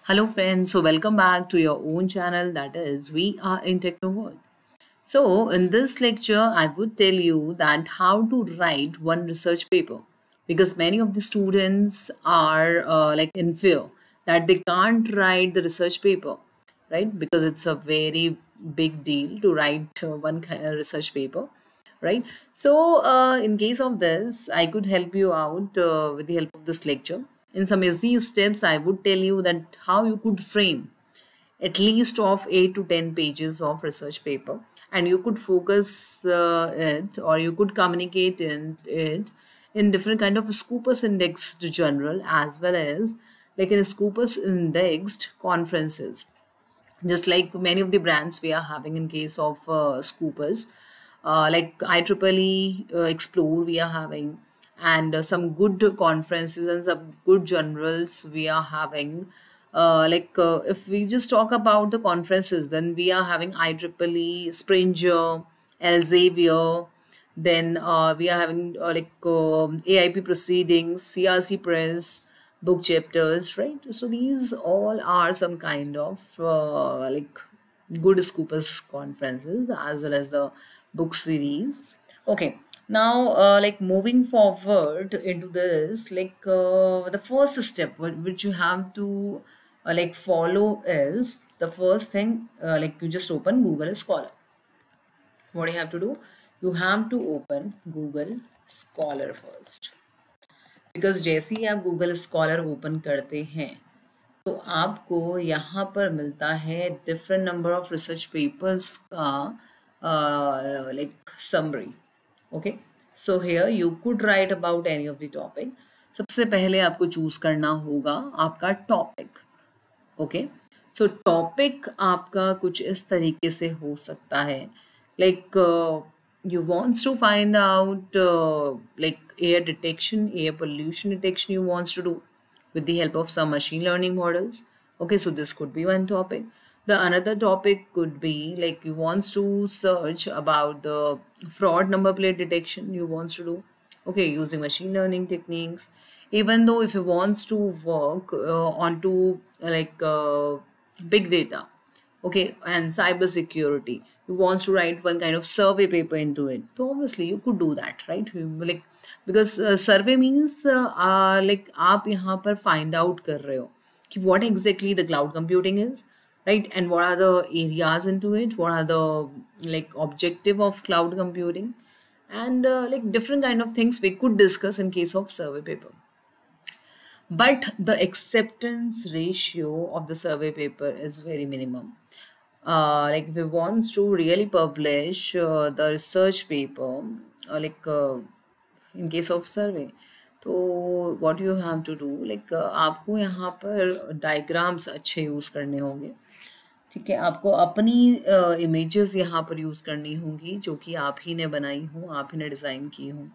Hello friends, so welcome back to your own channel, that is We Are in Techno World. So in this lecture I would tell you that how to write one research paper, because many of the students are like in fear that they can't write the research paper, right? Because it's a very big deal to write one research paper, right? So in case of this I could help you out with the help of this lecture. In some easy steps I would tell you that how you could frame at least of 8 to 10 pages of research paper, and you could focus it, or you could communicate in it in different kind of Scopus indexed journal, as well as like in Scopus indexed conferences, just like many of the brands we are having in case of Scoopers, like IEEE Explore we are having, and some good conferences and some good journals we are having. If we just talk about the conferences, then we are having IEEE, Springer, Elsevier, then we are having AIP proceedings, CRC press, book chapters, right? So these all are some kind of good Scopus conferences as well as the book series. Okay, now moving forward into this, the first step which you have to follow is the first thing, you just open Google Scholar. What you have to do, you have to open Google Scholar first, because जैसे ही आप Google Scholar open करते हैं तो आपको यहाँ पर मिलता है different number of research papers का summary. Okay, so here you could write about any of the topic. सबसे पहले आपको चूज करना होगा आपका टॉपिक. ओके, सो टॉपिक आपका कुछ इस तरीके से हो सकता है, like you wants to find out air detection, air pollution detection you wants to do with the help of some machine learning models. Okay, so this could be one topic. The another topic could be like you wants to search about the fraud number plate detection you wants to do, okay, using machine learning techniques. Even though if you wants to work onto big data, okay, and cyber security, you wants to write one kind of survey paper into it, so obviously you could do that, right? Like, because survey means like आप यहाँ पर find out कर रहे हो कि what exactly the cloud computing is, right? And what are the areas into it, what are the objective of cloud computing, and different kind of things we could discuss in case of survey paper. But the acceptance ratio of the survey paper is very minimum. Like if we wants to really publish the research paper, in case of survey, तो what you have to do, आपको यहाँ पर diagrams अच्छे use करने होंगे. ठीक है, आपको अपनी इमेजेस यहाँ पर यूज़ करनी होंगी जो कि आप ही ने बनाई हो, आप ही ने डिज़ाइन की हो.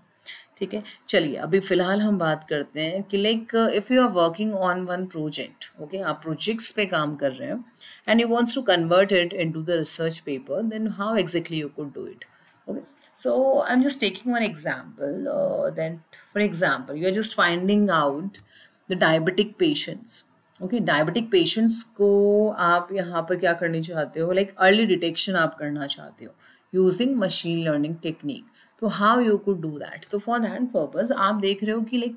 ठीक है, चलिए अभी फ़िलहाल हम बात करते हैं कि if you are working on one project, okay, आप प्रोजेक्ट्स पे काम कर रहे हो and you wants to convert it into the research paper, then how exactly you could do it? Okay, so I'm just taking one example. Then for example, you are just finding out the diabetic patients. Okay, diabetic patients को आप यहाँ पर क्या करनी चाहते हो, like early detection आप करना चाहते हो using machine learning technique. तो how you could do that? तो for that purpose आप देख रहे हो कि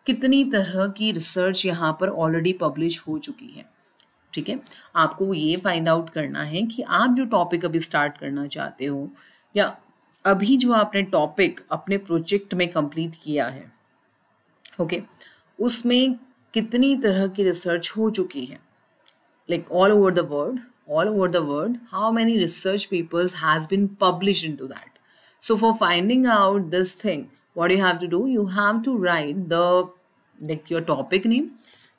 कितनी तरह की रिसर्च यहाँ पर ऑलरेडी पब्लिश हो चुकी है. ठीक है, आपको ये फाइंड आउट करना है कि आप जो टॉपिक अभी स्टार्ट करना चाहते हो, या अभी जो आपने टॉपिक अपने प्रोजेक्ट में कंप्लीट किया है, ओके, उसमें कितनी तरह की रिसर्च हो चुकी है, like all over the world, how many research papers has been published into that. So for finding out this thing, what you have to do, you have to write the your topic name.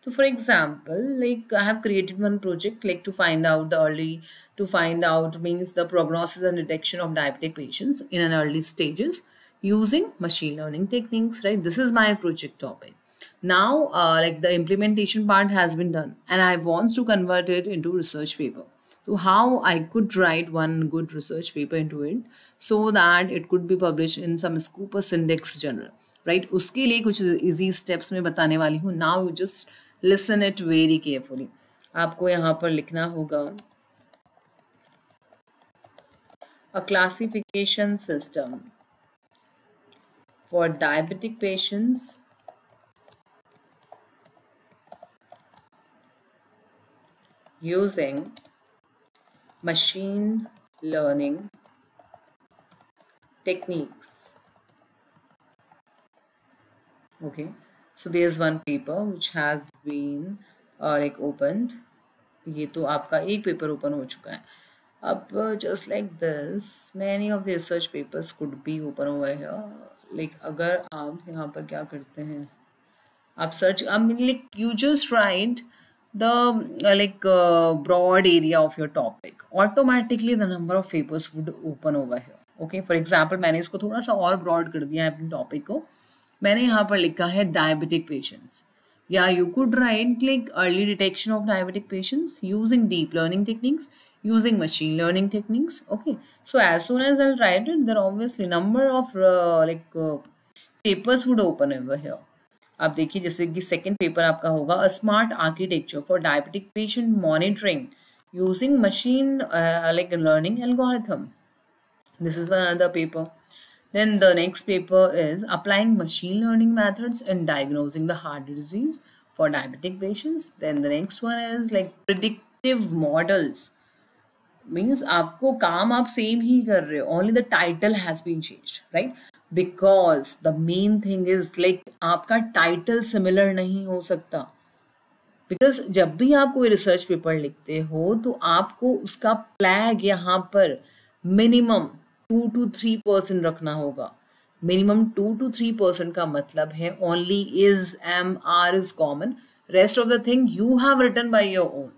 So for example, I have created one project to find out means the prognosis and detection of diabetic patients in an early stages using machine learning techniques, right? This is my project topic. Now the implementation part has been done and I wants to convert it into research paper. So how I could write one good research paper into it so that it could be published in some Scopus index journal, right? उसके लिए कुछ easy steps मैं बताने वाली हूँ. Now you just listen it very carefully. आपको यहाँ पर लिखना होगा a classification system for diabetic patients using machine learning techniques. Okay, so there's one paper which has been like opened. ये तो आपका एक पेपर ओपन हो चुका है. अब just like this many of the research papers could be open over here. Like अगर आप यहाँ पर क्या करते हैं, आप search, I mean like you just write the broad area of your topic, automatically the number of papers would open over here. Okay, for example मैंने इसको थोड़ा सा और broad कर दिया है अपने टॉपिक को. मैंने यहाँ पर लिखा है डायबिटिक पेशेंट्स, या you could right like early detection of diabetic patients using deep learning techniques, using machine learning techniques. Okay, so as soon as I'll write it, there obviously number of papers would open over here. आप देखिए जैसे कि second paper आपका होगा a smart architecture for diabetic patient monitoring using machine like learning algorithm. This is another paper. Then the next paper is applying machine learning methods in diagnosing the heart disease for diabetic patients. Then the next one is like predictive models. Means आपको काम आप same ही कर रहे हो, only the title has been changed, right? Because the main thing is like आपका title similar नहीं हो सकता. बिकॉज जब भी आप कोई रिसर्च पेपर लिखते हो तो आपको उसका फ्लैग यहाँ पर मिनिमम 2 to 3% रखना होगा. मिनिमम 2 to 3% का मतलब है only is M R is common, rest of the thing you have written by your own.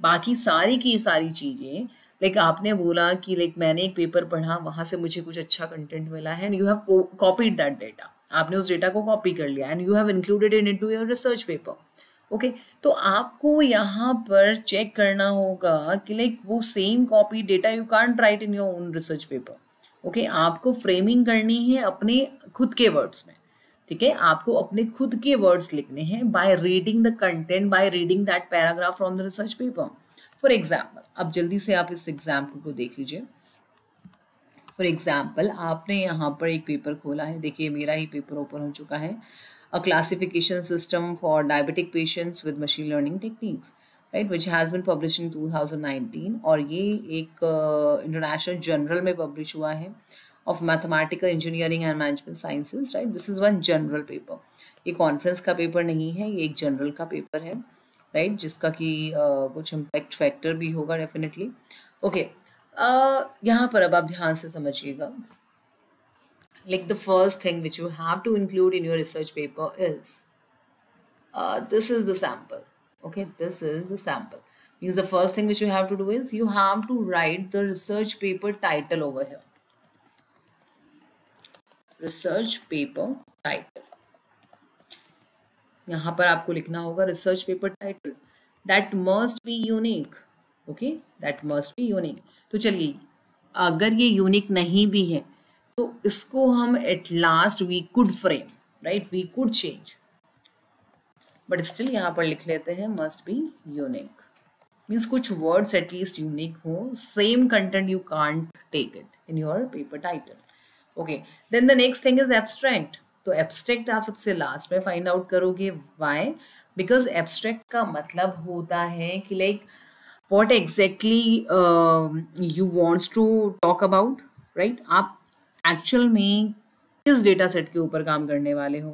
बाकी सारी की सारी चीज़ें लाइक आपने बोला कि लाइक मैंने एक पेपर पढ़ा, वहाँ से मुझे कुछ अच्छा कंटेंट मिला है and you have copied that data. आपने उस डेटा को कॉपी कर लिया and you have included in into your research paper. Okay, तो आपको यहाँ पर चेक करना होगा कि लाइक वो same copy data you can't right in your own research paper. Okay, आपको फ्रेमिंग करनी है अपने खुद के वर्ड्स में. ठीक है, आपको अपने खुद के वर्ड्स लिखने हैं by reading the content, by reading that paragraph from the research paper. For example, अब जल्दी से आप इस एग्जाम्पल को देख लीजिए. फॉर एग्जाम्पल आपने यहाँ पर एक पेपर खोला है, देखिए मेरा ही पेपर ओपन हो चुका है. A classification system for diabetic patients with machine learning techniques, right, which has been published in 2019 और ये एक इंटरनेशनल जर्नल में पब्लिश हुआ है of mathematical engineering and management sciences, right. This is one general paper. ये conference का paper नहीं है, ये एक जनरल का पेपर है, राइट, जिसका कि कुछ इम्पैक्ट फैक्टर भी होगा डेफिनेटली. ओके, यहाँ पर अब आप ध्यान से समझिएगा. Like the first thing which you have to include in your research paper is this is the sample. Okay, this is the sample. Means the first thing which you have to do is you have to write the research paper title over here. Research paper title. यहाँ पर आपको लिखना होगा research paper title. That must be unique. Okay, that must be unique. तो चलिए, अगर ये unique नहीं भी है तो इसको हम at last we could frame, right, we could change, but still यहाँ पर लिख लेते हैं मस्ट बी यूनिक. मीन्स कुछ वर्ड्स एटलीस्ट यूनिक हो, same content you can't take it in your paper title. Okay, then the next thing is abstract. तो abstract आप सबसे लास्ट में फाइंड आउट करोगे. वाई? बिकॉज एब्स्ट्रैक्ट का मतलब होता है कि like what exactly you wants to talk about, right. आप एक्चुअल में किस डेटा सेट के ऊपर काम करने वाले हो,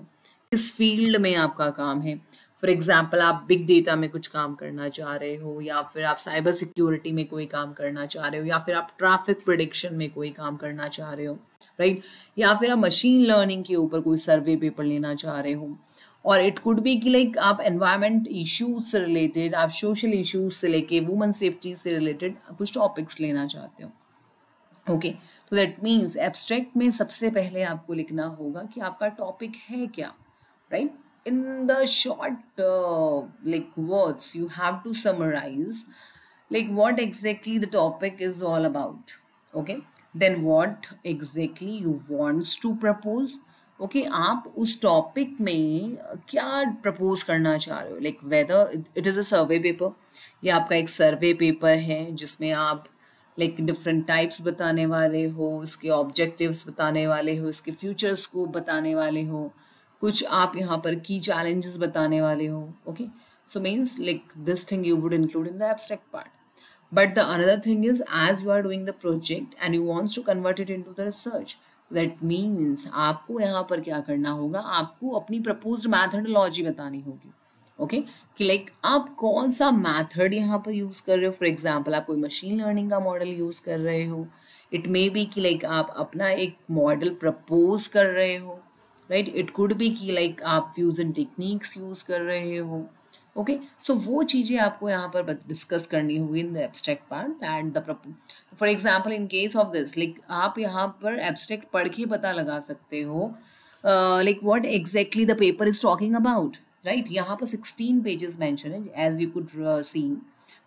किस फील्ड में आपका काम है. फॉर एग्जांपल आप बिग डेटा में कुछ काम करना चाह रहे हो, या फिर आप साइबर सिक्योरिटी में कोई काम करना चाह रहे हो, या फिर आप ट्रैफिक प्रिडिक्शन में कोई काम करना चाह रहे हो, राइट, या फिर आप मशीन लर्निंग के ऊपर कोई सर्वे पेपर लेना चाह रहे हो. और इट कुड बी कि लाइक आप एनवायरमेंट इश्यूज से रिलेटेड, आप सोशल इश्यूज से लेके वुमेन सेफ्टी से रिलेटेड कुछ टॉपिक्स लेना चाहते हो. ओके, तो दैट मीन्स एब्स्ट्रैक्ट में सबसे पहले आपको लिखना होगा कि आपका टॉपिक है क्या, right. In the short like words you have to summarize like what exactly the topic is all about. Okay, then what exactly you wants to propose, okay आप उस टॉपिक में क्या प्रपोज करना चाह रहे हो, like whether it is a survey paper, या आपका एक सर्वे पेपर है जिसमें आप लाइक डिफरेंट टाइप्स बताने वाले हो, इसके ऑब्जेक्टिव्स बताने वाले हो, इसके फ्यूचर स्कोप बताने वाले हो, कुछ आप यहाँ पर की चैलेंजेस बताने वाले हो. Okay so means like this thing you would include in the abstract part. But the another thing is, as you are doing the project and you wants to convert it into the research, that means आपको यहाँ पर क्या करना होगा, आपको अपनी proposed methodology बतानी होगी. ओके कि लाइक आप कौन सा मैथड यहाँ पर यूज़ कर रहे हो. फॉर एग्जांपल आप कोई मशीन लर्निंग का मॉडल यूज़ कर रहे हो. इट मे बी कि लाइक आप अपना एक मॉडल प्रपोज कर रहे हो, राइट. इट कुड बी कि लाइक आप फ्यूजन टेक्निक्स यूज़ कर रहे हो. ओके सो वो चीज़ें आपको यहाँ पर डिस्कस करनी होगी in the abstract part and the for example in case of this, like आप यहाँ पर एब्स्ट्रैक्ट पढ़ के पता लगा सकते हो like what exactly the paper is talking about, right. यहाँ पर 16 पेजेस मेंशन है as you could see,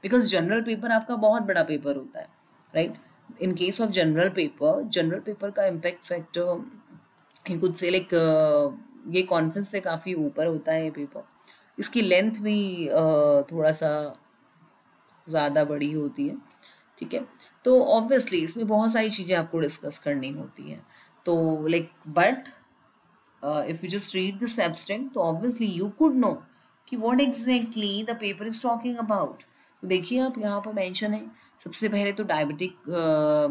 because journal paper आपका बहुत बड़ा पेपर होता है, right. In case of journal paper का impact factor you could say like ये कॉन्फ्रेंस से काफ़ी ऊपर होता है ये पेपर. इसकी लेंथ भी थोड़ा सा ज़्यादा बड़ी होती है, ठीक है. तो ऑब्वियसली इसमें बहुत सारी चीज़ें आपको डिस्कस करनी होती हैं. तो like but if you just read this abstract तो ऑब्वियसली यू कुड नो कि what exactly the paper is talking about. तो देखिए आप यहाँ पर मेंशन है, सबसे पहले तो डायबिटिक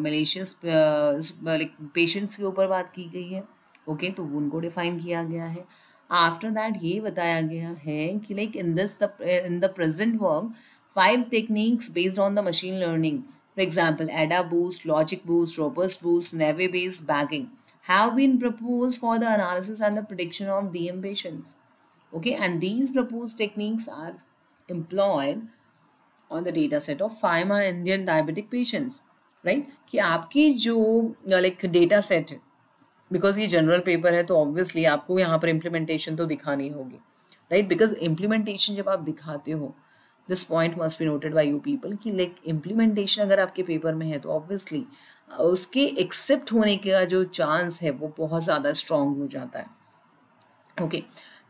मलेशियस लाइक पेशेंट्स के ऊपर बात की गई है. ओके तो उनको डिफाइन किया गया है. आफ्टर दैट ये बताया गया है कि like in the present work 5 techniques based on the machine learning, for example ADA boost, logic boost, robust boost, Neve based bagging, have been proposed for the analysis and the prediction of DM patients. Okay, and these proposed techniques are employed on the data set of 5 Indian diabetic patients, right. कि आपकी जो like data set है, because ये general paper है तो obviously आपको यहाँ पर इम्प्लीमेंटेशन तो दिखानी होगी, राइट. बिकॉज इम्प्लीमेंटेशन जब आप दिखाते हो, this point must be noted bye you people कि लाइक इम्प्लीमेंटेशन अगर आपके पेपर में है तो ऑब्वियसली उसके एक्सेप्ट होने का जो चांस है वो बहुत ज़्यादा स्ट्रॉन्ग हो जाता है. ओके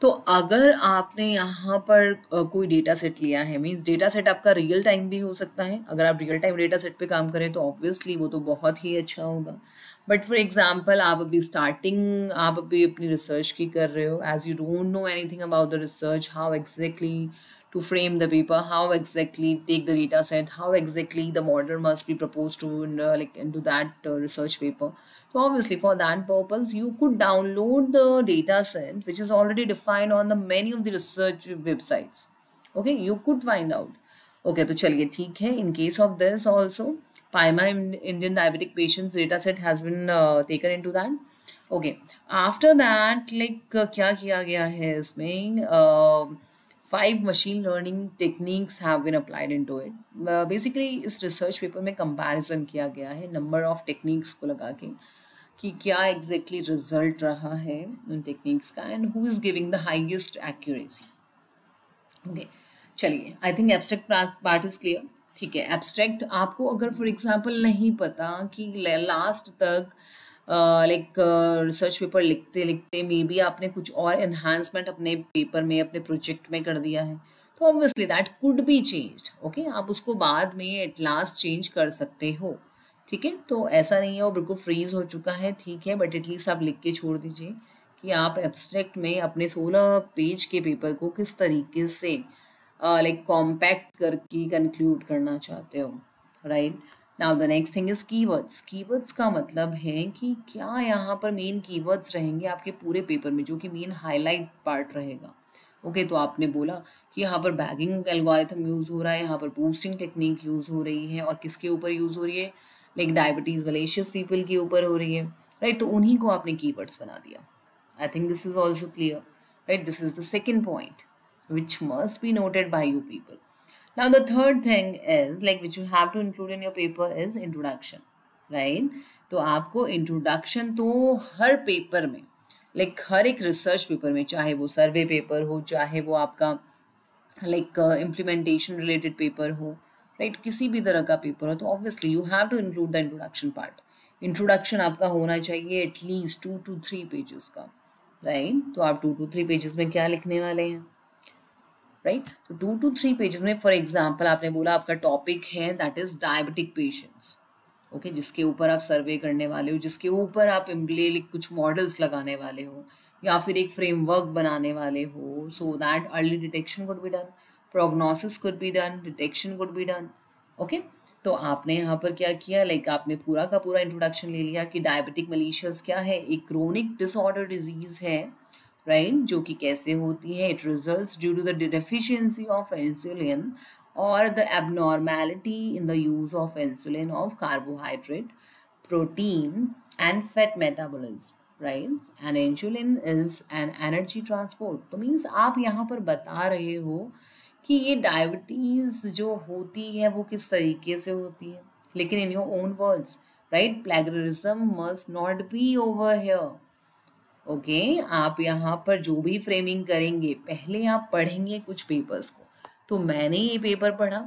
तो अगर आपने यहाँ पर कोई डेटा सेट लिया है, मीन्स डेटा सेट आपका रियल टाइम भी हो सकता है. अगर आप रियल टाइम डेटा सेट पे काम करें तो ऑब्वियसली वो तो बहुत ही अच्छा होगा. बट फॉर एग्जाम्पल आप अभी अपनी रिसर्च की कर रहे हो, as you don't know anything about the research, how exactly to frame the paper, how exactly take the data set, how exactly the model must be proposed to like into that research paper. So obviously for that purpose you could download the data set which is already defined on the many of the research websites. Okay, you could find out. Okay, तो चलिए ठीक है. In case of this also, PIMA Indian diabetic patients data set has been taken into that. Okay, after that like क्या किया गया है इसमें, 5 machine learning techniques have been applied into it. Basically इस research paper में comparison किया गया है number of techniques को लगा के कि क्या exactly result रहा है उन techniques का and who is giving the highest accuracy. Okay, चलिए I think abstract part is clear. ठीक है, एब्स्ट्रैक्ट आपको अगर फॉर एग्जांपल नहीं पता कि लास्ट तक लाइक रिसर्च पेपर लिखते लिखते मे बी आपने कुछ और एनहांसमेंट अपने पेपर में अपने प्रोजेक्ट में कर दिया है, तो obviously that could be changed. Okay आप उसको बाद में एट लास्ट चेंज कर सकते हो. ठीक है, तो ऐसा नहीं है वो बिल्कुल फ्रीज हो चुका है. ठीक है, बट एटलीस्ट आप लिख के छोड़ दीजिए कि आप एब्स्ट्रैक्ट में अपने 16 पेज के पेपर को किस तरीके से लाइक कॉम्पैक्ट करके कंक्लूड करना चाहते हो, right. Now the next thing is keywords. Keywords का मतलब है कि क्या यहाँ पर मेन कीवर्ड्स रहेंगे आपके पूरे पेपर में, जो कि मेन हाईलाइट पार्ट रहेगा. ओके तो आपने बोला कि यहाँ पर बैगिंग एल्गोरिथम यूज़ हो रहा है, यहाँ पर बूस्टिंग टेक्निक यूज़ हो रही है, और किसके ऊपर यूज़ हो रही है, लाइक डायबिटीज़ मलेशियस पीपल के ऊपर हो रही है, राइट. तो उन्हीं को आपने कीवर्ड्स बना दिया. I think this is also clear, right? This is the second point which must be noted by you people. Now the third thing is like which you have to include in your paper is introduction, right? तो आपको introduction तो हर paper में like हर एक research paper में, चाहे वो सर्वे paper हो, चाहे वो आपका like implementation related पेपर हो, right? किसी भी तरह का पेपर हो, तो obviously you have to include the introduction part. Introduction आपका होना चाहिए एटलीस्ट 2 to 3 पेजेस का. राइट। तो आप 2 to 3 पेजेस में क्या लिखने वाले हैं, राइट। तो 2 to 3 पेजेस में फॉर एग्जाम्पल आपने बोला आपका टॉपिक है that is diabetic patients, okay, जिसके ऊपर आप सर्वे करने वाले हो, जिसके ऊपर आप कुछ मॉडल्स लगाने वाले हो या फिर एक फ्रेमवर्क बनाने वाले हो, so that early detection could be done, prognosis could be done, detection could be done, okay. तो आपने यहाँ पर क्या किया, आपने पूरा का पूरा इंट्रोडक्शन ले लिया कि डायबिटिक मेलिशियस क्या है, एक क्रोनिक डिसऑर्डर डिजीज है, राइट, जो कि कैसे होती है, it results due to the deficiency of insulin or the abnormality in the use of insulin of carbohydrate, protein and fat metabolism, right? And insulin is an energy transport. तो means आप यहाँ पर बता रहे हो कि ये डायबिटीज जो होती है वो किस तरीके से होती है, लेकिन in your own words, right? Plagiarism must not be over here. Okay आप यहाँ पर जो भी फ्रेमिंग करेंगे पहले आप पढ़ेंगे कुछ पेपर्स को। तो मैंने ये पेपर पढ़ा,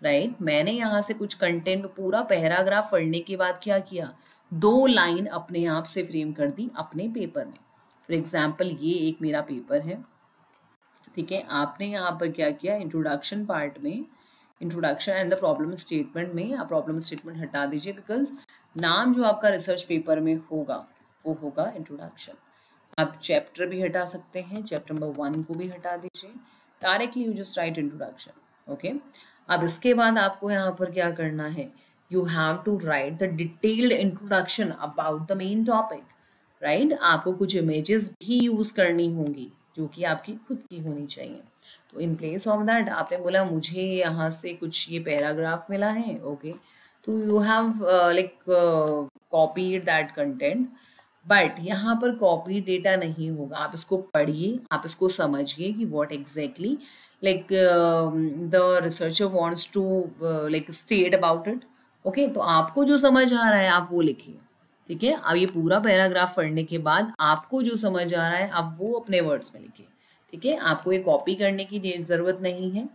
राइट, मैंने यहाँ से कुछ कंटेंट पूरा पैराग्राफ पढ़ने के बाद क्या किया, 2 लाइन अपने आप से फ्रेम कर दी अपने पेपर में। फॉर एग्जाम्पल ये एक मेरा पेपर है, ठीक है, आपने यहाँ पर क्या किया, इंट्रोडक्शन पार्ट में, introduction and the problem statement में, आप प्रॉब्लम स्टेटमेंट हटा दीजिए बिकॉज नाम जो आपका रिसर्च पेपर में होगा वो होगा इंट्रोडक्शन। आप चैप्टर भी हटा सकते हैं, चैप्टर नंबर 1 को भी हटा दीजिए, directly you just write introduction, okay. अब इसके बाद आपको यहाँ पर क्या करना है, you have to write the detailed introduction about the main topic, right. आपको कुछ इमेजेस भी यूज करनी होंगी जो कि आपकी खुद की होनी चाहिए। तो इन प्लेस ऑफ दैट आपने बोला मुझे यहाँ से कुछ ये पैराग्राफ मिला है, ओके, तो you have copied that content, but यहाँ पर कॉपी डेटा नहीं होगा, आप इसको पढ़िए, आप इसको समझिए कि what exactly the researcher wants to state about it, okay. तो आपको जो समझ आ रहा है आप वो लिखिए, ठीक है। अब ये पूरा पैराग्राफ पढ़ने के बाद आपको जो समझ आ रहा है आप वो अपने वर्ड्स में लिखिए, ठीक है। आपको ये कॉपी करने की ज़रूरत नहीं है,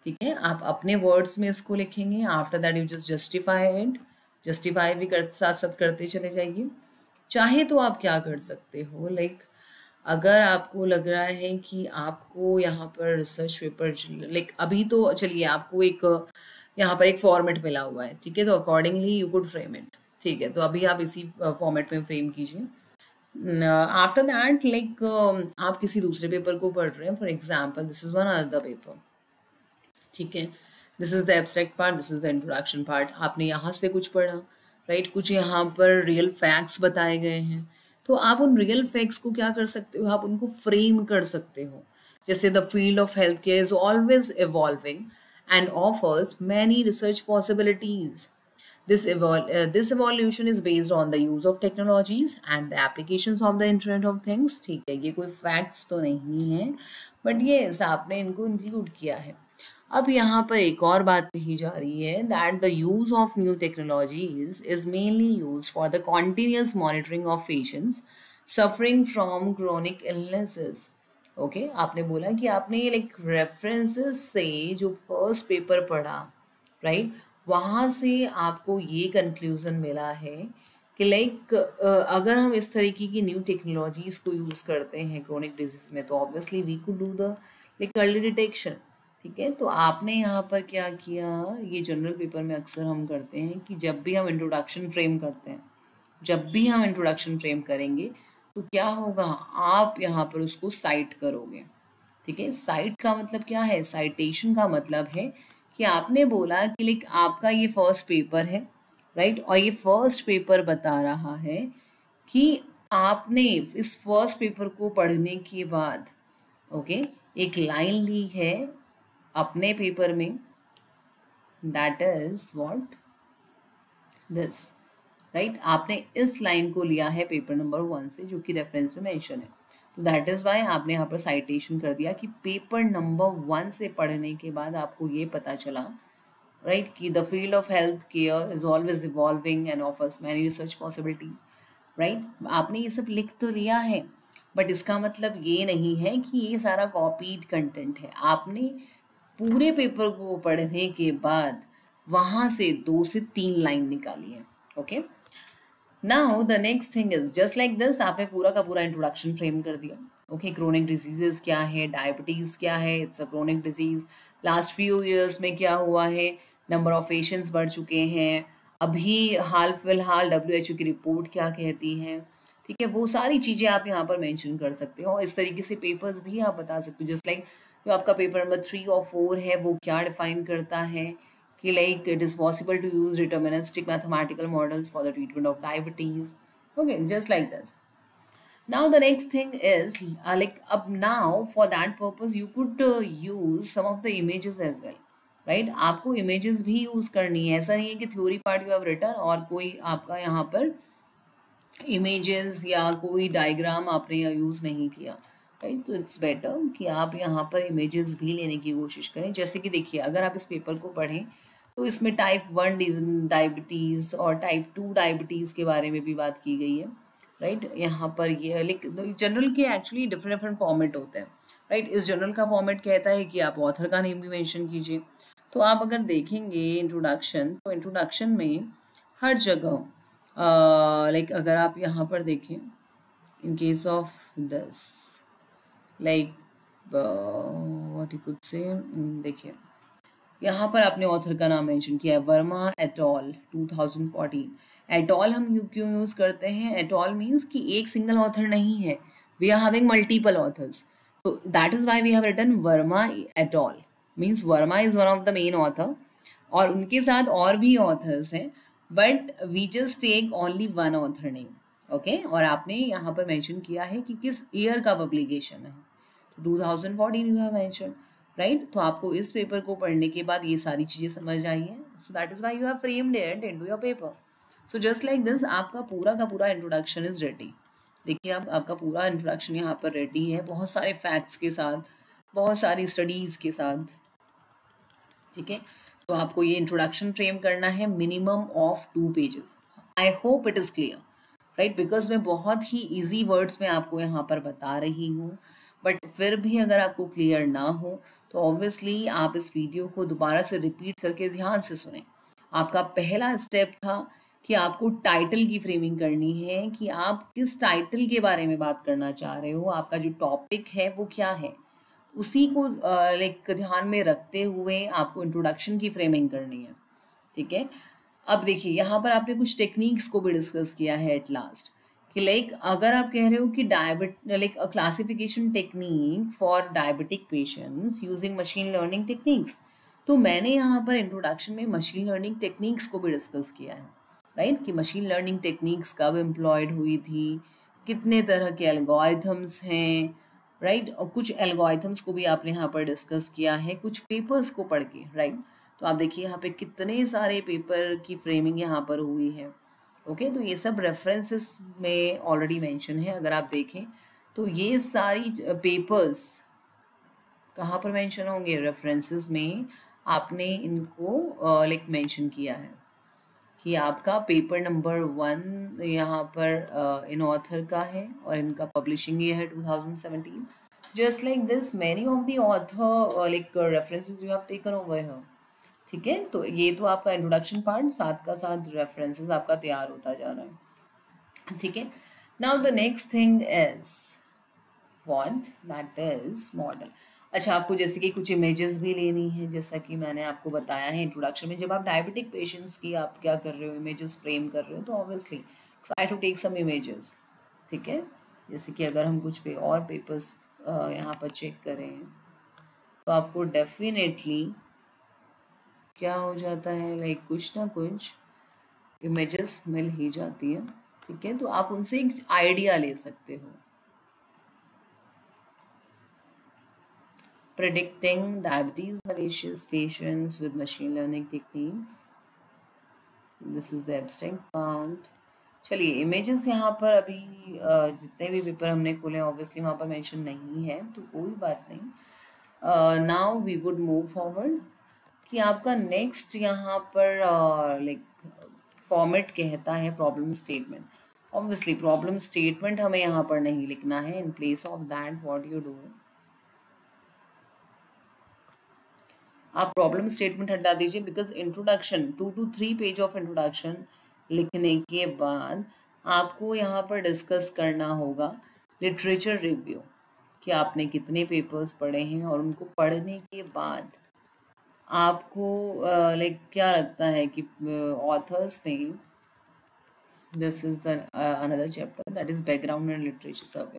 ठीक है, आप अपने वर्ड्स में इसको लिखेंगे। After that you just justify it, justify भी साथ साथ करते चले जाइए। चाहे तो आप क्या कर सकते हो, अगर आपको लग रहा है कि आपको यहाँ पर रिसर्च पेपर अभी तो चलिए आपको एक यहाँ पर एक फॉर्मेट मिला हुआ है, ठीक है, तो accordingly you could frame it, ठीक है। तो अभी आप इसी फॉर्मेट में फ्रेम कीजिए। आफ्टर दैट आप किसी दूसरे पेपर को पढ़ रहे हैं, for example this is one other paper, ठीक है, this is the abstract part, this is the introduction part. आपने यहाँ से कुछ पढ़ा, राइट, कुछ यहाँ पर रियल फैक्ट्स बताए गए हैं, तो आप उन रियल फैक्ट्स को क्या कर सकते हो, आप उनको फ्रेम कर सकते हो। जैसे the field of health care is always evolving and offers many research possibilities. This evolution is based on the use of technologies and the applications of the Internet of Things. ठीक है, ये कोई facts तो नहीं है, but yes आपने इनको include किया है। अब यहाँ पर एक और बात कही जा रही है that the use of new technologies is mainly used for the continuous monitoring of patients suffering from chronic illnesses. Okay आपने बोला कि आपने रेफरेंसेस से जो फर्स्ट पेपर पढ़ा, राइट, वहाँ से आपको ये कंक्लूजन मिला है कि अगर हम इस तरीके की न्यू टेक्नोलॉजीज को यूज़ करते हैं क्रोनिक डिजीज में तो obviously we could do the early detection, ठीक है। तो आपने यहाँ पर क्या किया, ये जनरल पेपर में अक्सर हम करते हैं कि जब भी हम इंट्रोडक्शन फ्रेम करते हैं, जब भी हम इंट्रोडक्शन फ्रेम करेंगे तो क्या होगा, आप यहाँ पर उसको साइट करोगे, ठीक है। साइट का मतलब क्या है, साइटेशन का मतलब है कि आपने बोला कि आपका ये फर्स्ट पेपर है, राइट, और ये फर्स्ट पेपर बता रहा है कि आपने इस फर्स्ट पेपर को पढ़ने के बाद, ओके, एक लाइन ली है अपने पेपर में, that is what this, right, आपने इस लाइन को लिया है पेपर नंबर 1 से जो कि रेफरेंस में मेंशन है, तो दैट इज वाई आपने यहाँ पर साइटेशन कर दिया कि पेपर नंबर 1 से पढ़ने के बाद आपको ये पता चला, राइट, कि the field of health care is always evolving and offers many research possibilities, right. आपने ये सब लिख तो लिया है, बट इसका मतलब ये नहीं है कि ये सारा कॉपीड कंटेंट है। आपने पूरे पेपर को पढ़ने के बाद वहाँ से 2 से 3 लाइन निकाली है, okay. Now the next thing is just like this, आपने पूरा का पूरा इंट्रोडक्शन फ्रेम कर दिया। ओके, क्रोनिक डिजीजेस क्या है, डायबिटीज क्या है, it's a chronic disease, last few years में क्या हुआ है, नंबर ऑफ पेशेंट्स बढ़ चुके हैं, अभी हाल फिलहाल WHO की रिपोर्ट क्या कहती है। ठीक है, वो सारी चीज़ें आप यहाँ पर मेंशन कर सकते हो, और इस तरीके से पेपर्स भी आप बता सकते हो। जस्ट लाइक जो आपका पेपर नंबर 3 और 4 है, वो क्या डिफाइन करता है कि like it is possible to use deterministic mathematical models for the treatment of diabetes. Okay, just like this. Now the next thing is like up now for that purpose you could use some of the images as well, right? आपको images भी use करनी है, ऐसा नहीं है कि theory part you have written और कोई आपका यहाँ पर इमेजेस या कोई डायग्राम आपने यूज़ नहीं किया, राइट? तो इट्स बेटर कि आप यहाँ पर इमेजेस भी लेने की कोशिश करें। जैसे कि देखिए, अगर आप इस पेपर को पढ़ें तो इसमें टाइप 1 डायबिटीज़ और टाइप 2 डायबिटीज़ के बारे में भी बात की गई है, राइट? यहाँ पर ये लाइक जनरल के एक्चुअली डिफरेंट डिफरेंट फॉर्मेट होते हैं, राइट? इस जनरल का फॉर्मेट कहता है कि आप ऑथर का नेम भी मेंशन कीजिए। तो आप अगर देखेंगे इंट्रोडक्शन, तो इंट्रोडक्शन में हर जगह लाइक अगर आप यहाँ पर देखें, इन case of this like what you could से, देखिए यहाँ पर आपने ऑथर का नाम मेंशन किया है, वर्मा एटॉल 2014। एटॉल हम क्यों यूज़ करते हैं? एटॉल मीन्स कि एक सिंगल ऑथर नहीं है, we are having multiple authors, तो that is why we have written Verma et al, means Verma is one of the main author और उनके साथ और भी ऑथर्स हैं, but we just take only one author name. Okay, और आपने यहाँ पर मेंशन किया है कि किस ईयर का पब्लिकेशन है, तो 2014 यू हैव मेंशन, राइट? तो आपको इस पेपर को पढ़ने के बाद ये सारी चीज़ें समझ आई हैं, so that is why you have framed it into your paper. So just like this आपका पूरा का पूरा इंट्रोडक्शन इज रेडी। देखिए, आप आपका पूरा इंट्रोडक्शन यहाँ पर रेडी है, बहुत सारे फैक्ट्स के साथ, बहुत सारी स्टडीज़ के साथ। ठीक है, तो आपको ये इंट्रोडक्शन फ्रेम करना है minimum of 2 pages. I hope it is clear, right? Because मैं बहुत ही ईजी वर्ड्स में आपको यहाँ पर बता रही हूँ, बट फिर भी अगर आपको क्लियर ना हो तो ऑब्वियसली आप इस वीडियो को दोबारा से रिपीट करके ध्यान से सुने। आपका पहला स्टेप था कि आपको टाइटल की फ्रेमिंग करनी है, कि आप किस टाइटल के बारे में बात करना चाह रहे हो, आपका जो टॉपिक है वो क्या है, उसी को लाइक ध्यान में रखते हुए आपको इंट्रोडक्शन की फ्रेमिंग करनी है। ठीक है, अब देखिए यहाँ पर आपने कुछ टेक्निक्स को भी डिस्कस किया है एट लास्ट, कि लाइक अगर आप कह रहे हो कि like a classification technique for diabetic patients using machine learning techniques, तो मैंने यहाँ पर इंट्रोडक्शन में मशीन लर्निंग टेक्निक्स को भी डिस्कस किया है, राइट? कि मशीन लर्निंग टेक्निक्स कब एम्प्लॉयड हुई थी, कितने तरह के एल्गोरिथम्स हैं, राइट? और कुछ एल्गोरिथम्स को भी आपने यहाँ पर डिस्कस किया है कुछ पेपर्स को पढ़ के, राइट? तो आप देखिए यहाँ पे कितने सारे पेपर की फ्रेमिंग यहाँ पर हुई है। ओके, तो ये सब रेफरेंसेस में ऑलरेडी मेंशन है, अगर आप देखें तो ये सारी पेपर्स कहाँ पर मेंशन होंगे? रेफरेंसेस में आपने इनको लाइक मेंशन किया है कि आपका पेपर नंबर 1 यहाँ पर इन ऑथर का है और इनका पब्लिशिंग ईयर है 2017। Just like this many of the author like references you have taken over here. ठीक है, तो ये तो आपका इंट्रोडक्शन पार्ट साथ का साथ रेफरेंसेस आपका तैयार होता जा रहा है। ठीक है, now the next thing is what, that is model. अच्छा, आपको जैसे कि कुछ इमेजेस भी लेनी है, जैसा कि मैंने आपको बताया है इंट्रोडक्शन में, जब आप डायबिटिक पेशेंट्स की आप क्या कर रहे हो, इमेजेस फ्रेम कर रहे हो, तो obviously try to take some images. ठीक है, जैसे कि अगर हम कुछ पे और पेपर्स यहाँ पर चेक करें तो आपको डेफिनेटली क्या हो जाता है, लाइक कुछ ना कुछ इमेजेस मिल ही जाती है। ठीक है, तो आप उनसे एक आइडिया ले सकते हो। Predicting diabetes mellitus patients with machine learning techniques. This is the abstract found. चलिए, इमेजेस यहाँ पर अभी जितने भी पेपर हमने खोले ऑब्वियसली वहाँ पर मेंशन नहीं है, तो कोई बात नहीं। Now we would move forward कि आपका नेक्स्ट यहाँ पर लाइक फॉर्मेट कहता है problem statement. Obviously problem statement हमें यहाँ पर नहीं लिखना है। In place of that what you do, आप प्रॉब्लम स्टेटमेंट हटा दीजिए, because introduction 2 to 3 page of introduction लिखने के बाद आपको यहाँ पर डिस्कस करना होगा लिटरेचर रिव्यू, कि आपने कितने पेपर्स पढ़े हैं और उनको पढ़ने के बाद आपको लाइक क्या लगता है कि ऑथर्स ने, this is the another chapter that is background and literature survey,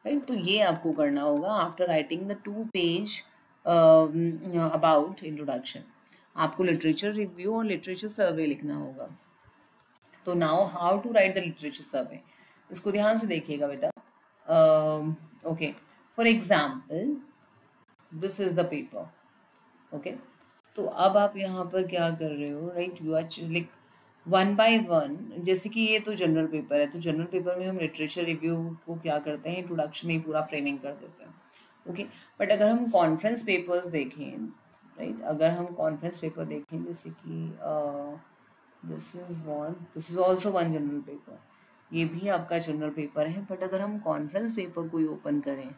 right. तो ये आपको करना होगा after writing the 2 page about introduction. आपको लिटरेचर रिव्यू और लिटरेचर सर्वे लिखना होगा। तो now how to write the literature survey, इसको ध्यान से देखिएगा बेटा। Okay, for example this is the paper, okay. तो अब आप यहाँ पर क्या कर रहे हो, right, you are like one by one. जैसे कि ये तो जनरल पेपर है, तो जनरल पेपर में हम लिटरेचर रिव्यू को क्या करते हैं, इंट्रोडक्शन में ही पूरा फ्रेमिंग कर देते हैं, ओके। बट अगर हम कॉन्फ्रेंस पेपर्स देखें, राइट, अगर हम कॉन्फ्रेंस पेपर देखें, जैसे कि this is also one general paper, ये भी आपका जनरल पेपर है। बट अगर हम कॉन्फ्रेंस पेपर को ओपन करें,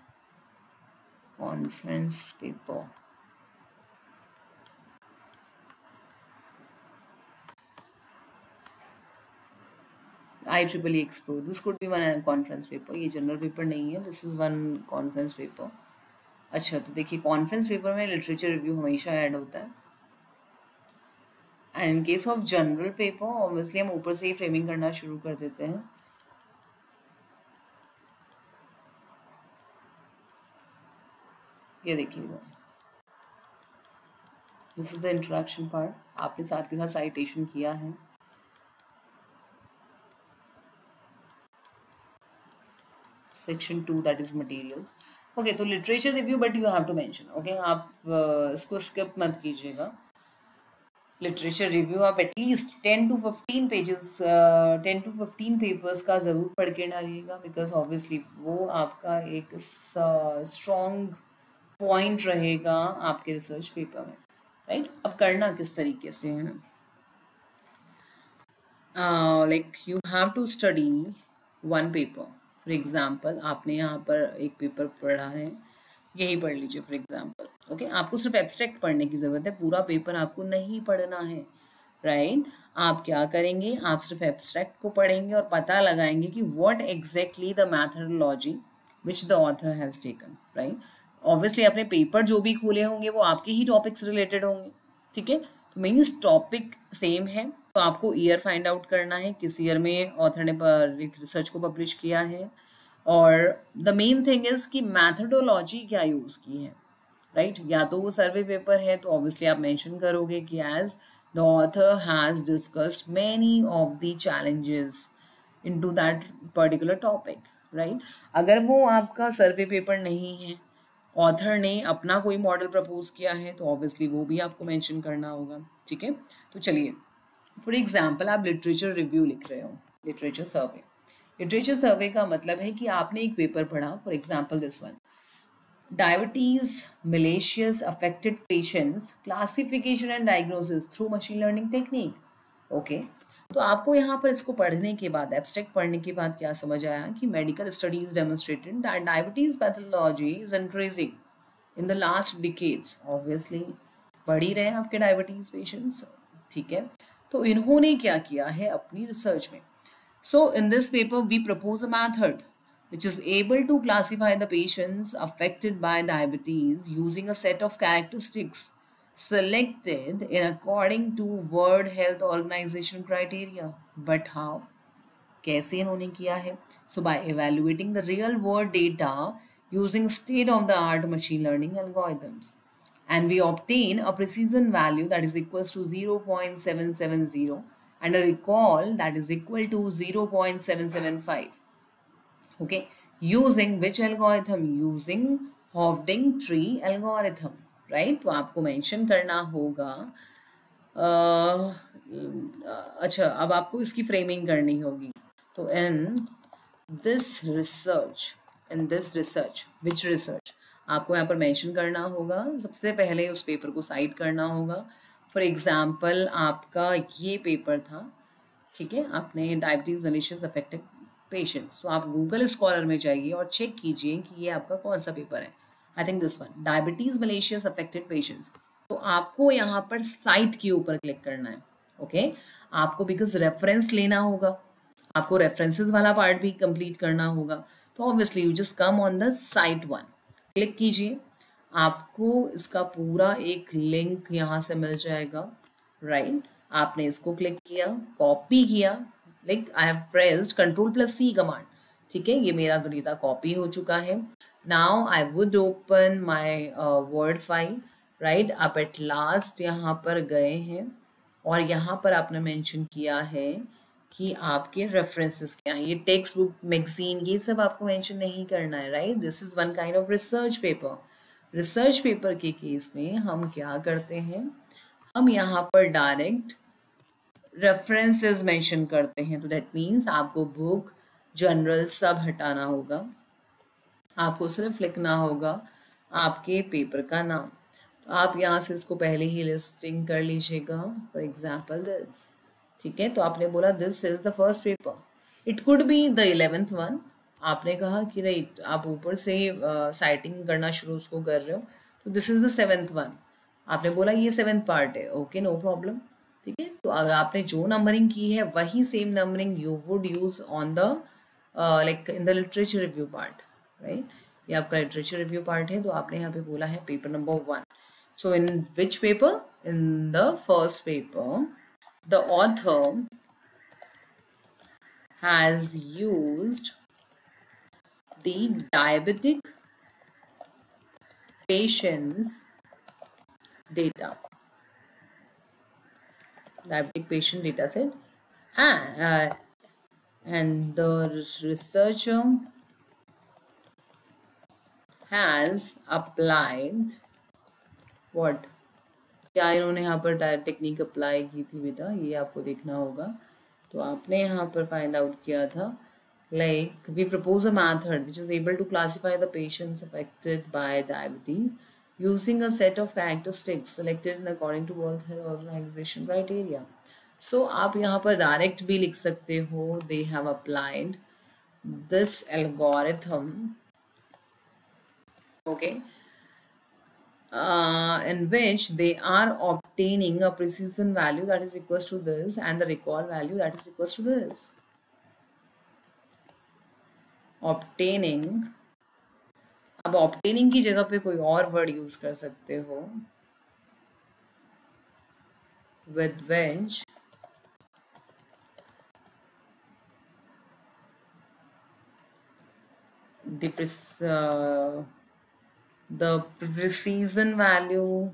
conference paper, IEEE Explore, this could be one conference paper, ये जनरल पेपर नहीं है, this is one conference paper. अच्छा, तो देखिए कॉन्फ्रेंस पेपर में लिटरेचर रिव्यू हमेशा ऐड होता है, and in case of journal paper obviously हम ऊपर से ही फ्रेमिंग करना शुरू कर देते हैं। ये देखिएगा, this is the introduction part, आपने साथ के साथ साइटेशन किया है। Section 2 that is materials, okay. तो literature review but you have to mention, okay, आप इसको स्किप मत कीजिएगा। लिटरेचर रिव्यू आप at least 10 to 15 pages, 10 to 15 papers का ज़रूर पढ़ के डालिएगा, बिकॉज ऑब्वियसली वो आपका एक स्ट्रॉन्ग पॉइंट रहेगा आपके रिसर्च पेपर में, राइट। अब करना किस तरीके से है, like you have to study one paper. For example आपने यहाँ पर एक पेपर पढ़ा है, यही पढ़ लीजिए फॉर एग्जाम्पल, ओके। आपको सिर्फ एब्स्ट्रैक्ट पढ़ने की ज़रूरत है, पूरा पेपर आपको नहीं पढ़ना है, राइट। आप क्या करेंगे, आप सिर्फ एब्स्ट्रैक्ट को पढ़ेंगे और पता लगाएंगे कि what exactly the methodology which the author has taken, right. Obviously अपने पेपर जो भी खोले होंगे वो आपके ही टॉपिक्स रिलेटेड होंगे, ठीक है। तो मीन्स टॉपिक सेम है, तो आपको ईयर फाइंड आउट करना है, किस ईयर में ऑथर ने रिसर्च को पब्लिश किया है, और द मेन थिंग इज कि मैथडोलॉजी क्या यूज़ की है, राइट। या तो वो सर्वे पेपर है तो ऑब्वियसली आप मेंशन करोगे कि as the author has discussed many of the challenges into that particular topic, right. अगर वो आपका सर्वे पेपर नहीं है, ऑथर ने अपना कोई मॉडल प्रपोज किया है, तो ऑब्वियसली वो भी आपको मेंशन करना होगा, ठीक है। तो चलिए, फॉर एग्जाम्पल आप लिटरेचर रिव्यू लिख रहे हो, लिटरेचर सर्वे। लिटरेचर सर्वे का मतलब है कि आपने एक पेपर पढ़ा, for example this one, diabetes malicious affected patients classification and diagnosis through machine learning technique, okay. तो आपको यहाँ पर इसको पढ़ने के बाद, एब्स्ट्रैक्ट पढ़ने के बाद क्या समझ आया कि medical studies demonstrated that diabetes pathology is increasing in the last decades, obviously बढ़ ही रहे हैं आपके डायबिटीज पेशेंट्स, ठीक है। तो इन्होंने क्या किया है अपनी रिसर्च में, so in this paper we propose a method which is able to classify the patients affected by diabetes using a set of characteristics selected in according to World Health Organization criteria. But how? कैसे इन्होंने किया है? So by evaluating the real world data using state of the art machine learning algorithms, and we obtain a precision value that is equals to 0.770 and a recall that is equal to 0.775, okay, using which algorithm, using Hovding tree algorithm, right। तो आपको mention करना होगा, अच्छा, अब आपको इसकी framing करनी होगी। तो this research in this research which research, आपको यहाँ पर मेंशन करना होगा, सबसे पहले उस पेपर को साइट करना होगा। फॉर एग्जाम्पल आपका ये पेपर था, ठीक है, आपने डायबिटीज़ malicious अफेक्टेड पेशेंट्स, तो आप गूगल स्कॉलर में जाइए और चेक कीजिए कि ये आपका कौन सा पेपर है। I think this one, diabetes malicious affected patients. तो आपको यहाँ पर साइट के ऊपर क्लिक करना है, ओके। आपको बिकॉज रेफरेंस लेना होगा, आपको रेफरेंसेस वाला पार्ट भी कंप्लीट करना होगा। तो obviously you just come on the site one, click कीजिए, आपको इसका पूरा एक लिंक यहाँ से मिल जाएगा, राइट। आपने इसको क्लिक किया, कॉपी किया, like I have pressed Ctrl+C command, ठीक है, ये मेरा डेटा कॉपी हो चुका है। Now I would open my word file, right. आप एट लास्ट यहाँ पर गए हैं और यहाँ पर आपने मेंशन किया है कि आपके रेफरेंसेस क्या हैं। ये टेक्स्ट बुक, मैगजीन, ये सब आपको मेंशन नहीं करना है, right. This is one kind of research paper. Research paper के केस में हम क्या करते हैं, हम यहाँ पर डायरेक्ट रेफरेंसेस मेंशन करते हैं। तो दैट मीन्स आपको बुक, जर्नल सब हटाना होगा, आपको सिर्फ लिखना होगा आपके पेपर का नाम। तो आप यहाँ से इसको पहले ही लिस्टिंग कर लीजिएगा, फॉर एग्जाम्पल दिस, ठीक है। तो आपने बोला this is the first paper, it could be the 11th one. आपने कहा कि राइट आप ऊपर से साइटिंग करना शुरू उसको कर रहे हो, तो this is the 7th one. आपने बोला ये 7th पार्ट है, ओके, नो प्रॉब्लम, ठीक है। तो अगर आपने जो नंबरिंग की है वही same numbering you would use on the like in the literature review part, right. ये आपका लिटरेचर रिव्यू पार्ट है, तो आपने यहाँ पे बोला है paper number 1। So in which paper, in the first paper the author has used the diabetic patients data, diabetic patient data set, and the researcher has applied what, क्या इन्होंने यहाँ पर टेक्निक अप्लाई की थी बेटा, ये आपको देखना होगा। तो आपने यहाँ पर फाइंड आउट किया था like we propose a method which is able to classify the patients affected by diabetes using a set of characteristics selected in according to world health organization criteria. So आप यहाँ पर direct भी लिख सकते हो, they have applied this algorithm, okay, in which they are obtaining a precision value that is equals to this and the recall value that is equals to this. Obtaining, अब obtaining की जगह पे कोई और वर्ड यूज कर सकते हो, with which the precision value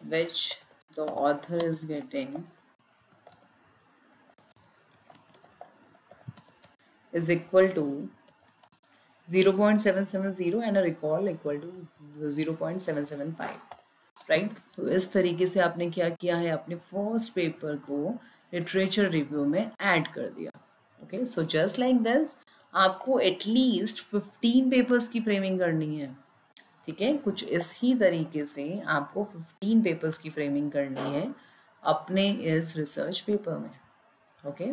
which the author is getting is equal to 0.770 and a recall equal to 0.775, right. तो इस तरीके से आपने क्या किया है, अपने फर्स्ट पेपर को लिटरेचर रिव्यू में ऐड कर दिया, okay. So just like this आपको एटलीस्ट 15 पेपर्स की फ्रेमिंग करनी है, ठीक है। कुछ इस ही तरीके से आपको 15 पेपर्स की फ्रेमिंग करनी है अपने इस रिसर्च पेपर में, ओके।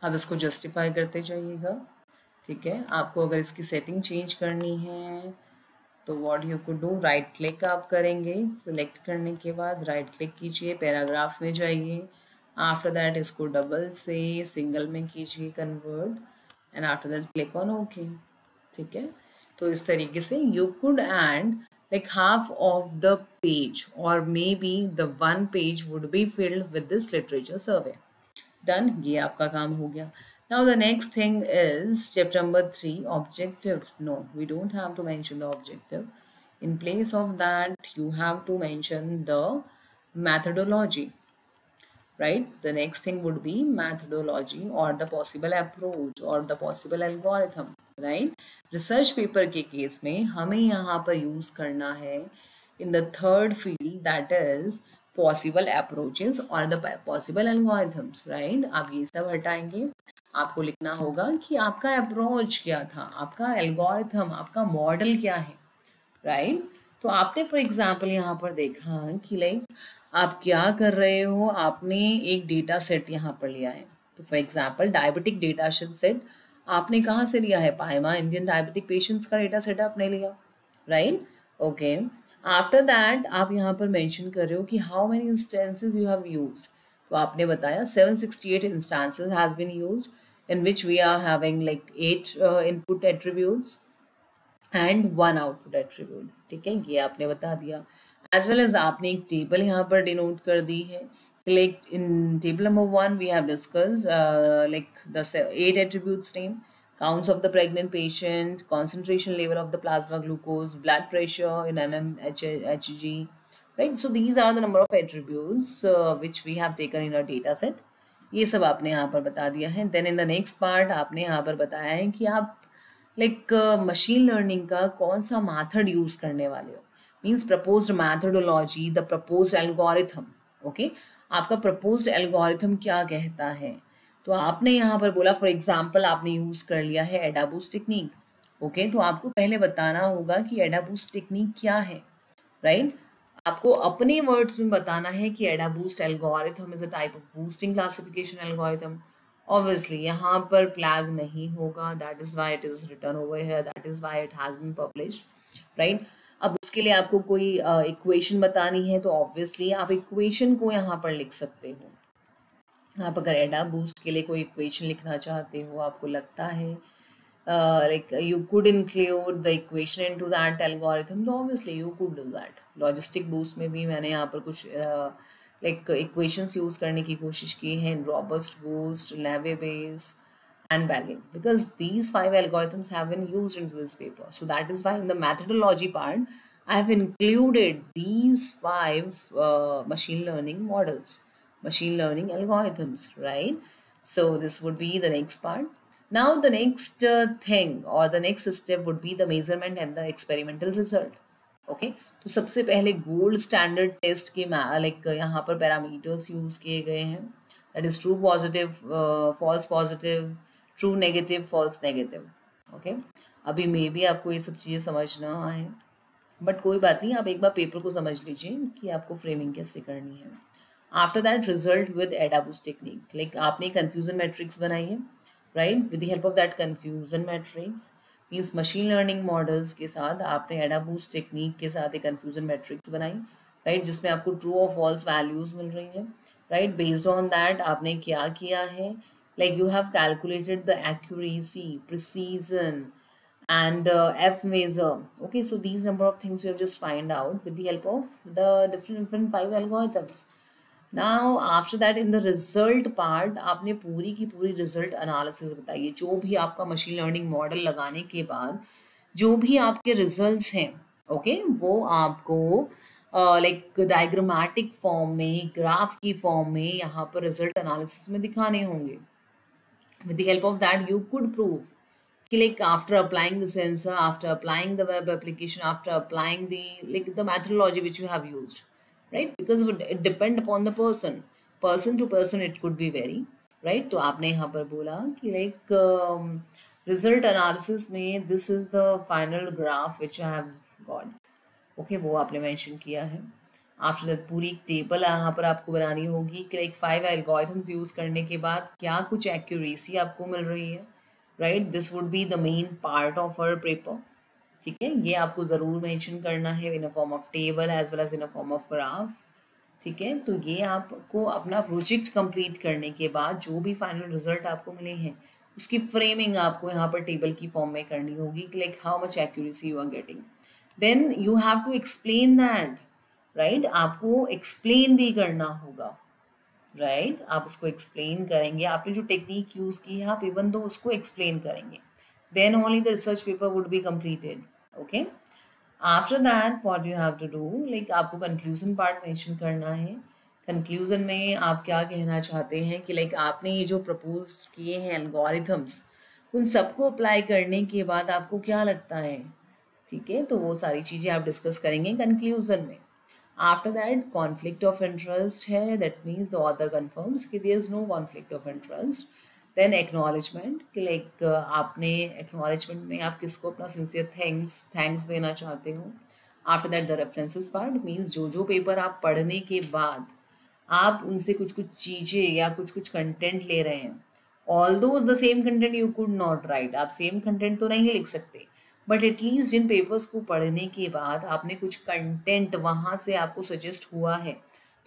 अब इसको जस्टिफाई करते जाइएगा, ठीक है। आपको अगर इसकी सेटिंग चेंज करनी है तो what you could do, right click आप करेंगे, सिलेक्ट करने के बाद राइट क्लिक कीजिए, पैराग्राफ में जाइए, आफ्टर दैट इसको डबल से सिंगल में कीजिए convert, and after that click on okay, ठीक है। तो इस तरीके से you could and like half of the page or maybe the one page would be filled with this literature survey. Done, ये आपका काम हो गया। Now the next thing is chapter number 3, objective. No, we don't have to mention the objective. In place of that, you have to mention the methodology, right? The next thing would be methodology or the possible approach or the possible algorithm, right? Research paper के case में हमें यहाँ पर use करना है in the third field, that is possible approaches or the possible algorithms, right? आप ये सब हटाएंगे, आपको लिखना होगा कि आपका अप्रोच क्या था, आपका एल्गोरिथम, आपका मॉडल क्या है, राइट। तो आपने फॉर एग्जाम्पल यहाँ पर देखा कि लाइक आप क्या कर रहे हो, आपने एक डेटा सेट यहाँ पर लिया है। तो for example diabetic data set आपने कहाँ से लिया है, पाइमा इंडियन डायबिटिक पेशेंट्स का डेटा सेट आपने लिया, राइट। ओके, आफ्टर दैट आप यहाँ पर मेंशन कर रहे हो कि how many instances you have used. तो आपने बताया 768 instances has been used in which we are having like 8 input attributes and 1 output attribute। ठीक है, ये आपने बता दिया। एज वेल एज आपने एक टेबल यहाँ पर डिनोट कर दी है। Like in table number 1 we have discussed like the 8 attributes name, counts of the pregnant patient, concentration level of the plasma glucose, blood pressure in mmHg, right? So these are the number of attributes which we have taken in our data set। ये सब आपने यहाँ पर बता दिया है। Then in the next part आपने यहाँ पर बताया है कि आप लाइक मशीन लर्निंग का कौन सा मैथड यूज करने वाले हो। Means proposed methodology, the proposed algorithm. Okay, आपका प्रपोज्ड एल्गोरिथम क्या कहता है। तो आपने यहाँ पर बोला फॉर एग्जाम्पल आपने यूज कर लिया है एडाबूस टेक्निक। ओके, तो आपको पहले बताना होगा कि एडाबूस टेक्निक क्या है, राइट? आपको अपने वर्ड्स में बताना है कि AdaBoost algorithm is a type of boosting classification algorithm. Obviously यहाँ पर प्लैग नहीं होगा, that is why it is written over here, that is why it has been published, right? अब उसके लिए आपको कोई इक्वेशन बतानी है तो ऑब्वियसली आप इक्वेशन को यहाँ पर लिख सकते हो। आप अगर एडा बूस्ट के लिए कोई इक्वेशन लिखना चाहते हो, आपको लगता है like you could include the equation into that algorithm, तो obviously you could do that। Logistic boost में भी मैंने यहाँ पर कुछ like equations यूज करने की कोशिश की है, robust boost, Naive Bayes and bagging, because these 5 algorithms have been used into this paper, so that is why in the methodology part I have included these 5 machine learning models, machine learning algorithms, right? So this would be the next part। Now the next thing or the next step would be the measurement and the experimental result। Okay, तो सबसे पहले gold standard test के like यहाँ पर parameters use किए गए हैं, that is true positive, false positive, true negative, false negative. Okay, अभी मे बी आपको ये सब चीज़ें समझ ना आए, बट कोई बात नहीं, आप एक बार पेपर को समझ लीजिए कि आपको फ्रेमिंग कैसे करनी है। After that result with AdaBoost technique, like आपने कन्फ्यूजन मैट्रिक्स बनाई है, right? With the help of that confusion matrix means machine learning models के साथ आपने एडाबूस टेक्निक के साथ एक कन्फ्यूजन मैट्रिक्स बनाई, राइट? जिसमें आपको ट्रू और फॉल्स वैल्यूज मिल रही हैं, राइट? बेस्ड ऑन दैट आपने क्या किया है, like you have calculated the accuracy, precision and F measure। Okay, so these number of things you have just find out with the help of the different 5 algorithms। Now after that in the result part आपने पूरी की पूरी result analysis बताइए, जो भी आपका machine learning model लगाने के बाद जो भी आपके results हैं, okay, वो आपको लाइक डायग्रामेटिक फॉर्म में, ग्राफ की फॉर्म में यहाँ पर रिजल्ट एनालिसिस में दिखाने होंगे। with the help of that you could prove कि like after applying the sensor, after applying the web application, after applying the like the methodology which you have used, right? Because it depend upon the person, person to person it could be vary, right? तो आपने यहाँ पर बोला कि like result analysis में this is the final graph which I have got, okay, वो आपने mention किया है। आफ्टर दैट पूरी एक टेबल यहाँ पर आपको बनानी होगी कि लाइक 5 एल्गोरिथम्स यूज करने के बाद क्या कुछ एक्यूरेसी आपको मिल रही है, right? This would be the main part of our paper. ठीक है, ये आपको ज़रूर मेंशन करना है in a form of table as well as in a form of graph. ठीक है, तो ये आपको अपना प्रोजेक्ट कंप्लीट करने के बाद जो भी फाइनल रिजल्ट आपको मिले हैं उसकी फ्रेमिंग आपको यहाँ पर टेबल की फॉर्म में करनी होगी कि like how much accuracy you are getting. Then you have to explain that, right? आपको एक्सप्लेन भी करना होगा, राइट? आप उसको एक्सप्लेन करेंगे, आपने जो टेक्निक यूज की है आप इवन तो उसको एक्सप्लेन करेंगे, then only the research paper would be completed. Okay, after that what you have to do, like आपको कंक्लूजन पार्ट मेंशन करना है। कंक्लूजन में आप क्या कहना चाहते हैं कि लाइक आपने ये जो प्रपोज किए हैं एल्गोरिथम्स, उन सबको अप्लाई करने के बाद आपको क्या लगता है? ठीक है, तो वो सारी चीज़ें आप डिस्कस करेंगे कंक्लूजन में। After that conflict of interest है, that means the author confirms कि there is no conflict of interest. Then acknowledgement कि लाइक आपने एक्नॉलेजमेंट में आप किसको अपना सिंसियर थैंक्स देना चाहते हो। After that the references part means जो जो पेपर आप पढ़ने के बाद आप उनसे कुछ कुछ चीज़ें या कुछ कुछ कंटेंट ले रहे हैं, although the same content you could not right, आप सेम कंटेंट तो नहीं लिख सकते, बट एटलीस्ट जिन पेपर्स को पढ़ने के बाद आपने कुछ कंटेंट वहाँ से आपको सजेस्ट हुआ है,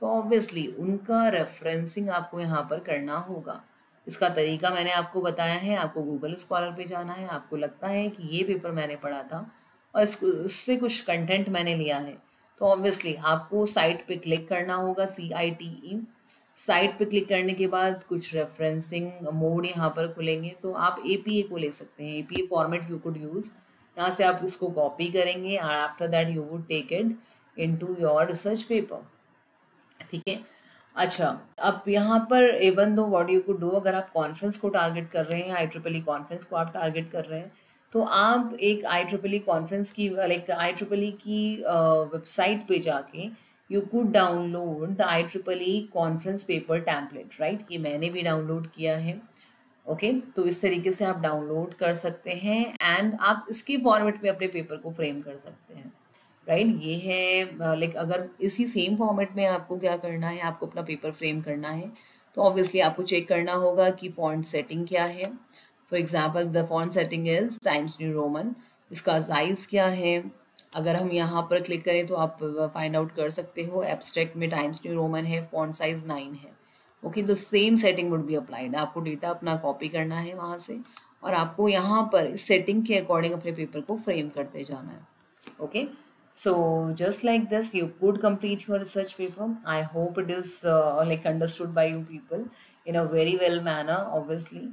तो ऑब्वियसली उनका रेफरेंसिंग आपको यहाँ पर करना होगा। इसका तरीका मैंने आपको बताया है, आपको गूगल स्कॉलर पे जाना है, आपको लगता है कि ये पेपर मैंने पढ़ा था और इससे कुछ कंटेंट मैंने लिया है, तो ऑब्वियसली आपको साइट पे क्लिक करना होगा, CITE। साइट पे क्लिक करने के बाद कुछ रेफरेंसिंग मोड यहाँ पर खुलेंगे, तो आप APA को ले सकते हैं, APA format you could use. यहाँ से आप इसको कॉपी करेंगे and after that you would take it into your research paper, ठीक है। अच्छा, अब यहाँ पर even though what you could do, अगर आप कॉन्फ्रेंस को टारगेट कर रहे हैं, IEEE कॉन्फ्रेंस को आप टारगेट कर रहे हैं, तो आप एक IEEE कॉन्फ्रेंस की लाइक IEEE की वेबसाइट पे जाके you could download the IEEE conference paper template, right. ये मैंने भी डाउनलोड किया है। ओके, तो इस तरीके से आप डाउनलोड कर सकते हैं एंड आप इसके फॉर्मेट में अपने पेपर को फ्रेम कर सकते हैं, राइट। ये है लाइक अगर इसी सेम फॉर्मेट में आपको क्या करना है, आपको अपना पेपर फ्रेम करना है, तो ऑब्वियसली आपको चेक करना होगा कि फॉन्ट सेटिंग क्या है। For example the font setting is times new Roman, इसका साइज़ क्या है। अगर हम यहाँ पर क्लिक करें तो आप फाइंड आउट कर सकते हो, एब्स्ट्रैक्ट में टाइम्स न्यू रोमन है, फॉन्ट साइज 9 है। Okay, the same setting would be applied. आपको डेटा अपना कॉपी करना है वहाँ से और आपको यहाँ पर इस सेटिंग के अकॉर्डिंग अपने पेपर को फ्रेम करते जाना है। Okay, so just like this you could complete your research paper. I hope it is like understood by you people in a very well manner, obviously.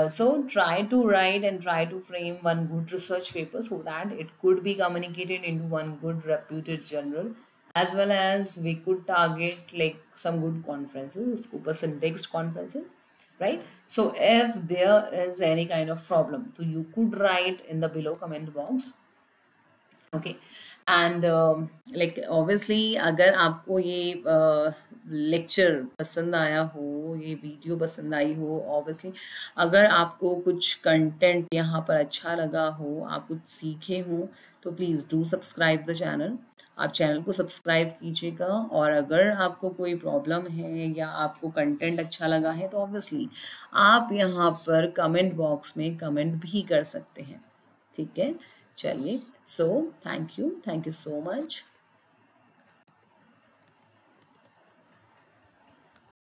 So try to write and try to frame one good research paper so that it could be communicated into one good reputed journal, as well as we could target like some good conferences, Scopus indexed conferences, right? So if there is any kind of problem, so you could write in the below comment box. Okay, and like obviously अगर आपको ये lecture पसंद आया हो, ये video पसंद आई हो, obviously अगर आपको कुछ कंटेंट यहाँ पर अच्छा लगा हो, आप कुछ सीखे हों, तो please do subscribe the channel. आप चैनल को सब्सक्राइब कीजिएगा और अगर आपको कोई प्रॉब्लम है या आपको कंटेंट अच्छा लगा है, तो ऑब्वियसली आप यहाँ पर कमेंट बॉक्स में कमेंट भी कर सकते हैं, ठीक है। चलिए, so thank you so much.